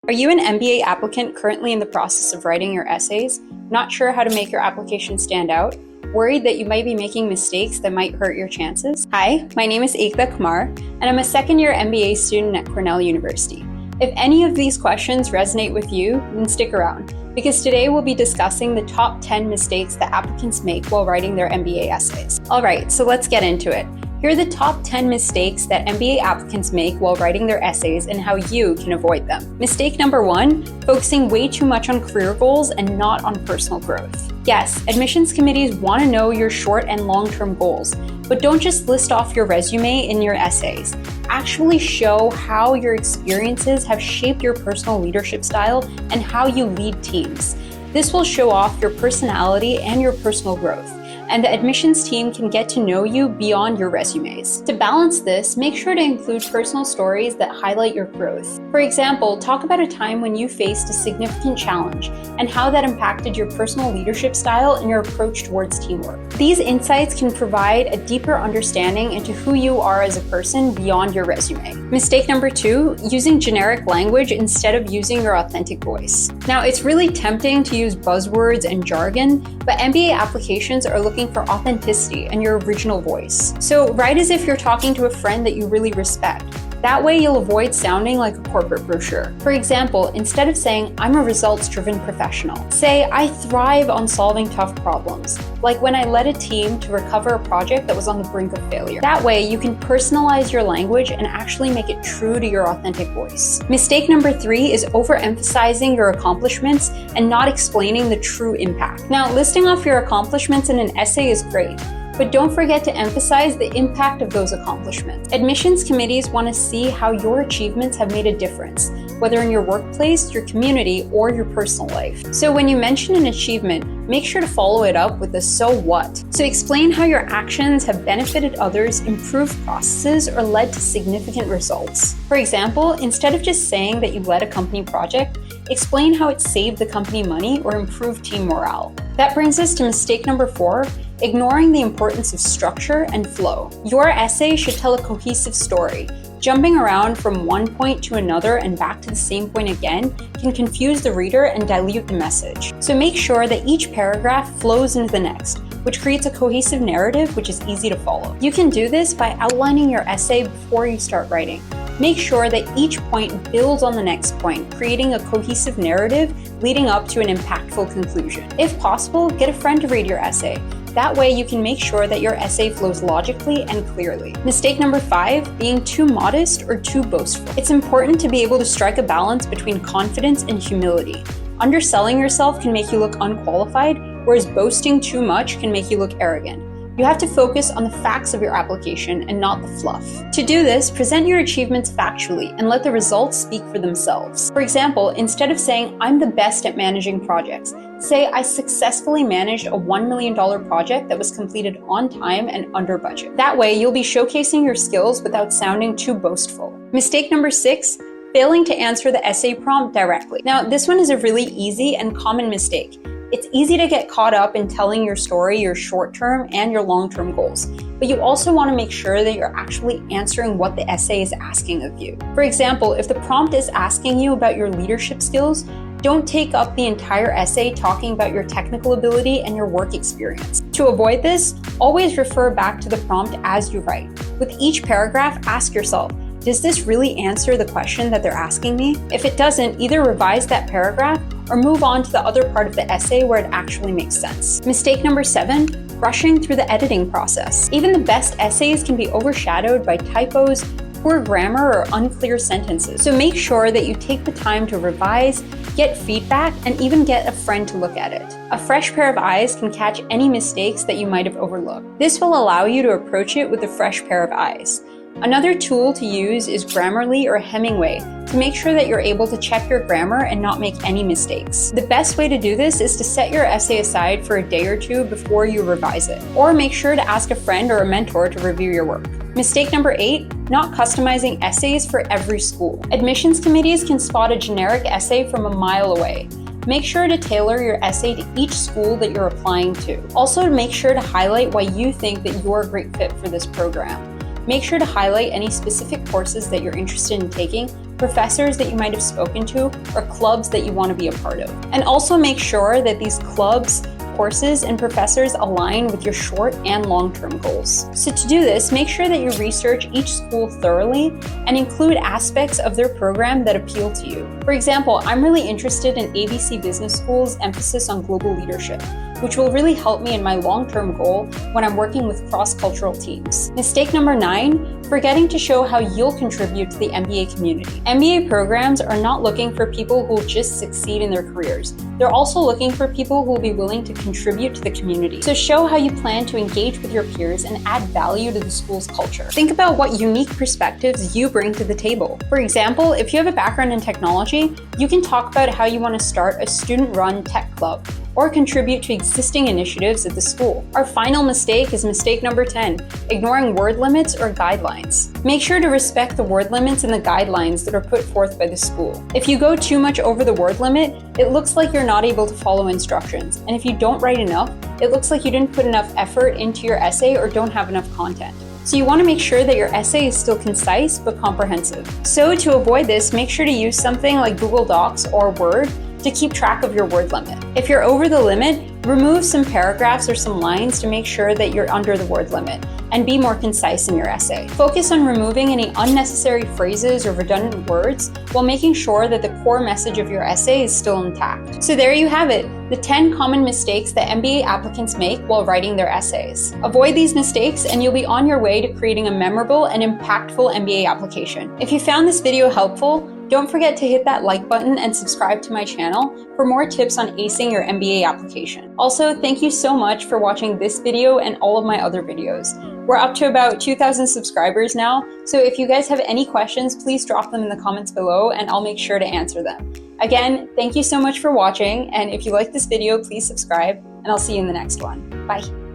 Are you an MBA applicant currently in the process of writing your essays? Not sure how to make your application stand out? Worried that you might be making mistakes that might hurt your chances? Hi, my name is Ekta Kumar, and I'm a second-year MBA student at Cornell University. If any of these questions resonate with you, then stick around, because today we'll be discussing the top 10 mistakes that applicants make while writing their MBA essays. Alright, so let's get into it. Here are the top 10 mistakes that MBA applicants make while writing their essays and how you can avoid them. Mistake number 1, focusing way too much on career goals and not on personal growth. Yes, admissions committees want to know your short and long-term goals, but don't just list off your resume in your essays. Actually show how your experiences have shaped your personal leadership style and how you lead teams. This will show off your personality and your personal growth, and the admissions team can get to know you beyond your resumes. To balance this, make sure to include personal stories that highlight your growth. For example, talk about a time when you faced a significant challenge and how that impacted your personal leadership style and your approach towards teamwork. These insights can provide a deeper understanding into who you are as a person beyond your resume. Mistake number 2, using generic language instead of using your authentic voice. Now, it's really tempting to use buzzwords and jargon, but MBA applications are looking for authenticity and your original voice. So write as if you're talking to a friend that you really respect. That way you'll avoid sounding like a corporate brochure. For example, instead of saying, "I'm a results-driven professional," say, "I thrive on solving tough problems," like when I led a team to recover a project that was on the brink of failure. That way you can personalize your language and actually make it true to your authentic voice. Mistake number 3 is overemphasizing your accomplishments and not explaining the true impact. Now, listing off your accomplishments in an essay is great, but don't forget to emphasize the impact of those accomplishments. Admissions committees want to see how your achievements have made a difference, whether in your workplace, your community, or your personal life. So when you mention an achievement, make sure to follow it up with a "so what." So explain how your actions have benefited others, improved processes, or led to significant results. For example, instead of just saying that you led a company project, explain how it saved the company money or improved team morale. That brings us to mistake number 4, ignoring the importance of structure and flow. Your essay should tell a cohesive story. Jumping around from one point to another and back to the same point again can confuse the reader and dilute the message. So make sure that each paragraph flows into the next, which creates a cohesive narrative which is easy to follow. You can do this by outlining your essay before you start writing. Make sure that each point builds on the next point, creating a cohesive narrative leading up to an impactful conclusion. If possible, get a friend to read your essay. That way you can make sure that your essay flows logically and clearly. Mistake number 5, being too modest or too boastful. It's important to be able to strike a balance between confidence and humility. Underselling yourself can make you look unqualified, whereas boasting too much can make you look arrogant. You have to focus on the facts of your application and not the fluff. To do this, present your achievements factually and let the results speak for themselves. For example, instead of saying, "I'm the best at managing projects," say, "I successfully managed a $1 million project that was completed on time and under budget." That way, you'll be showcasing your skills without sounding too boastful. Mistake number 6, failing to answer the essay prompt directly. Now, this one is a really easy and common mistake. It's easy to get caught up in telling your story, your short-term and your long-term goals, but you also want to make sure that you're actually answering what the essay is asking of you. For example, if the prompt is asking you about your leadership skills, don't take up the entire essay talking about your technical ability and your work experience. To avoid this, always refer back to the prompt as you write. With each paragraph, ask yourself, does this really answer the question that they're asking me? If it doesn't, either revise that paragraph or move on to the other part of the essay where it actually makes sense. Mistake number 7, rushing through the editing process. Even the best essays can be overshadowed by typos, poor grammar, or unclear sentences. So make sure that you take the time to revise, get feedback, and even get a friend to look at it. A fresh pair of eyes can catch any mistakes that you might have overlooked. This will allow you to approach it with a fresh pair of eyes. Another tool to use is Grammarly or Hemingway to make sure that you're able to check your grammar and not make any mistakes. The best way to do this is to set your essay aside for a day or two before you revise it, or make sure to ask a friend or a mentor to review your work. Mistake number 8, not customizing essays for every school. Admissions committees can spot a generic essay from a mile away. Make sure to tailor your essay to each school that you're applying to. Also, make sure to highlight why you think that you're a great fit for this program. Make sure to highlight any specific courses that you're interested in taking professors that you might have spoken to, or clubs that you want to be a part of. And also make sure that these clubs, courses, and professors align with your short and long-term goals. So to do this, make sure that you research each school thoroughly and include aspects of their program that appeal to you. For example, I'm really interested in ABC Business School's emphasis on global leadership, which will really help me in my long-term goal when I'm working with cross-cultural teams. Mistake number 9, forgetting to show how you'll contribute to the MBA community. MBA programs are not looking for people who will just succeed in their careers. They're also looking for people who will be willing to contribute to the community. So show how you plan to engage with your peers and add value to the school's culture. Think about what unique perspectives you bring to the table. For example, if you have a background in technology, you can talk about how you want to start a student-run tech club or contribute to existing initiatives at the school. Our final mistake is mistake number 10, ignoring word limits or guidelines. Make sure to respect the word limits and the guidelines that are put forth by the school. If you go too much over the word limit, it looks like you're not able to follow instructions. And if you don't write enough, it looks like you didn't put enough effort into your essay or don't have enough content. So you want to make sure that your essay is still concise but comprehensive. So to avoid this, make sure to use something like Google Docs or Word to keep track of your word limit. If you're over the limit, remove some paragraphs or some lines to make sure that you're under the word limit and be more concise in your essay. Focus on removing any unnecessary phrases or redundant words while making sure that the core message of your essay is still intact. So there you have it, the 10 common mistakes that MBA applicants make while writing their essays. Avoid these mistakes and you'll be on your way to creating a memorable and impactful MBA application. If you found this video helpful, don't forget to hit that like button and subscribe to my channel for more tips on acing your MBA application. Also, thank you so much for watching this video and all of my other videos. We're up to about 2,000 subscribers now, so if you guys have any questions, please drop them in the comments below and I'll make sure to answer them. Again, thank you so much for watching, and if you like this video, please subscribe, and I'll see you in the next one. Bye.